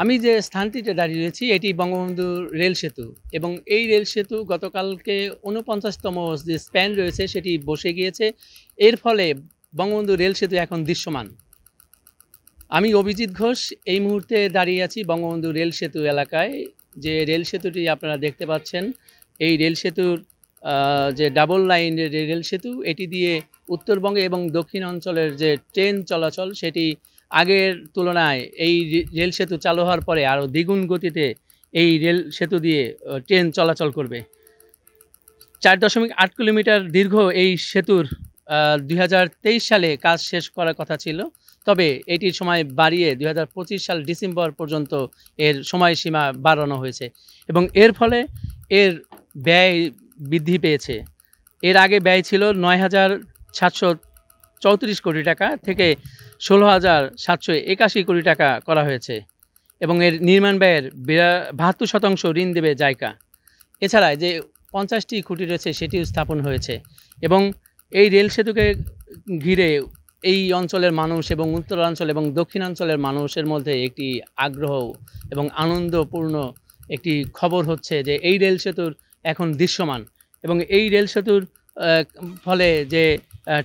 আমি যে স্থানটিতে দাঁড়িয়ে রয়েছি এটি বঙ্গবন্ধু রেল সেতু এবং এই রেল সেতু গতকালকে ৪৯তম যে স্প্যান রয়েছে সেটি বসে গিয়েছে। এর ফলে বঙ্গবন্ধু রেল সেতু এখন দৃশ্যমান। আমি অভিজিৎ ঘোষ এই মুহূর্তে দাঁড়িয়ে আছি বঙ্গবন্ধু রেল সেতু এলাকায়। যে রেল সেতুটি আপনারা দেখতে পাচ্ছেন, এই রেল সেতুর যে ডাবল লাইনের রেল সেতু এটি দিয়ে উত্তরবঙ্গে এবং দক্ষিণ অঞ্চলের যে ট্রেন চলাচল সেটি আগের তুলনায় এই রেল সেতু চালু হওয়ার পরে আরও দ্বিগুণ গতিতে এই রেল সেতু দিয়ে ট্রেন চলাচল করবে। ৪.৮ কিলোমিটার দীর্ঘ এই সেতুর ২০২৩ সালে কাজ শেষ করার কথা ছিল। তবে এটির সময় বাড়িয়ে ২০২৫ সাল ডিসেম্বর পর্যন্ত এর সময়সীমা বাড়ানো হয়েছে এবং এর ফলে এর ব্যয় বৃদ্ধি পেয়েছে। এর আগে ব্যয় ছিল ৯,৭৩৪ কোটি টাকা থেকে ১৬,৭৮১ কোটি টাকা করা হয়েছে এবং এর নির্মাণ ব্যয়ের ৭২% ঋণ দেবে জাইকা। এছাড়া যে ৫০টি খুঁটি রয়েছে সেটিও স্থাপন হয়েছে এবং এই রেল সেতুকে ঘিরে এই অঞ্চলের মানুষ এবং উত্তরাঞ্চল এবং দক্ষিণাঞ্চলের মানুষের মধ্যে একটি আগ্রহ এবং আনন্দপূর্ণ একটি খবর হচ্ছে যে এই রেল সেতুর এখন দৃশ্যমান এবং এই রেল সেতুর ফলে যে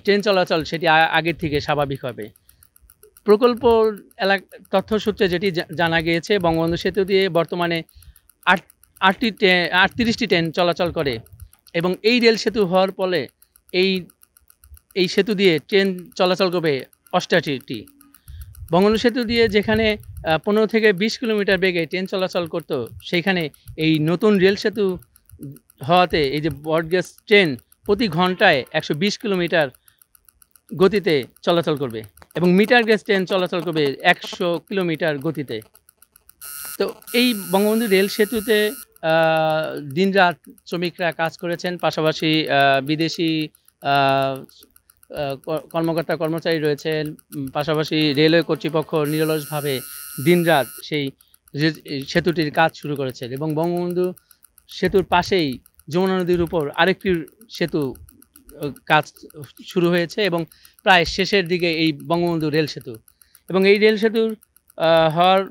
ট্রেন চলাচল সেটি আগের থেকে স্বাভাবিক হবে। প্রকল্প তথ্যসূত্রে যেটি জানা গিয়েছে, বঙ্গবন্ধু সেতু দিয়ে বর্তমানে 38টি ট্রেন চলাচল করে এবং এই রেল সেতু হওয়ার ফলে এই সেতু দিয়ে ট্রেন চলাচল করবে 88টি। বঙ্গবন্ধু সেতু দিয়ে যেখানে 15 থেকে 20 কিলোমিটার বেগে ট্রেন চলাচল করত, সেইখানে এই নতুন রেল সেতু হওয়াতে এই যে ব্রডগেজ ট্রেন প্রতি ঘন্টায় 120 কিলোমিটার গতিতে চলাচল করবে এবং মিটার গেজ ট্রেন চলাচল করবে 100 কিলোমিটার গতিতে। তো এই বঙ্গবন্ধু রেল সেতুতে দিনরাত শ্রমিকরা কাজ করেছেন, পাশাপাশি বিদেশি কর্মকর্তা কর্মচারী রয়েছেন, পাশাপাশি রেলওয়ে কর্তৃপক্ষ নিরলসভাবে দিনরাত সেই সেতুটির কাজ শুরু করেছেন এবং বঙ্গবন্ধু সেতুর পাশেই যমুনা নদীর উপর আরেকটি সেতু কাজ শুরু হয়েছে এবং প্রায় শেষের দিকে এই বঙ্গবন্ধু রেল সেতু এবং এই রেল সেতুর হওয়ার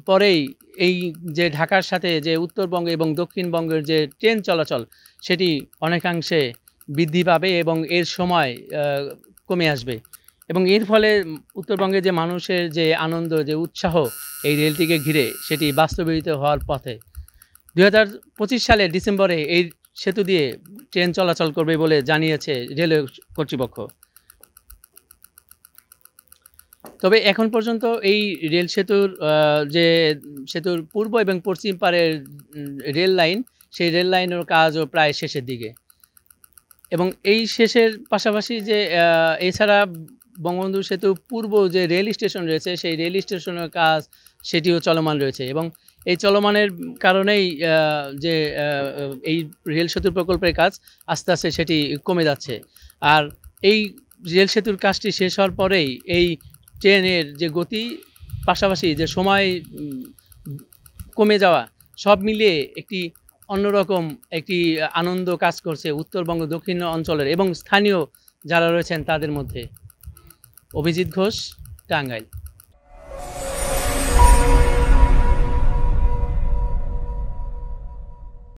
পরেই এই যে ঢাকার সাথে যে উত্তরবঙ্গ এবং দক্ষিণবঙ্গের যে ট্রেন চলাচল সেটি অনেকাংশে বৃদ্ধি পাবে এবং এর সময় কমে আসবে এবং এর ফলে উত্তরবঙ্গে যে মানুষের যে আনন্দ, যে উৎসাহ এই রেলটিকে ঘিরে সেটি বাস্তবায়িত হওয়ার পথে। ২০২৫ সালের ডিসেম্বরে এই সেতু দিয়ে ট্রেন চলাচল করবে বলে জানিয়েছে রেলওয়ে কর্তৃপক্ষ। তবে এখন পর্যন্ত এই রেল সেতুর যে সেতুর পূর্ব এবং পশ্চিম পারের রেল লাইন, সেই রেল লাইনের কাজও প্রায় শেষের দিকে এবং এই শেষের পাশাপাশি যে এছাড়া বঙ্গবন্ধু সেতু পূর্ব যে রেল স্টেশন রয়েছে সেই রেল স্টেশনের কাজ সেটিও চলমান রয়েছে এবং এই চলমানের কারণেই যে এই রেল সেতুর প্রকল্পের কাজ আস্তে আস্তে সেটি কমে যাচ্ছে। আর এই রেল সেতুর কাজটি শেষ হওয়ার পরেই এই ট্রেনের যে গতি, পাশাপাশি যে সময় কমে যাওয়া, সব মিলিয়ে একটি অন্যরকম একটি আনন্দ কাজ করছে উত্তরবঙ্গ দক্ষিণ অঞ্চলের এবং স্থানীয় যারা রয়েছেন তাদের মধ্যে। অভিজিৎ ঘোষ, টাঙ্গাইল।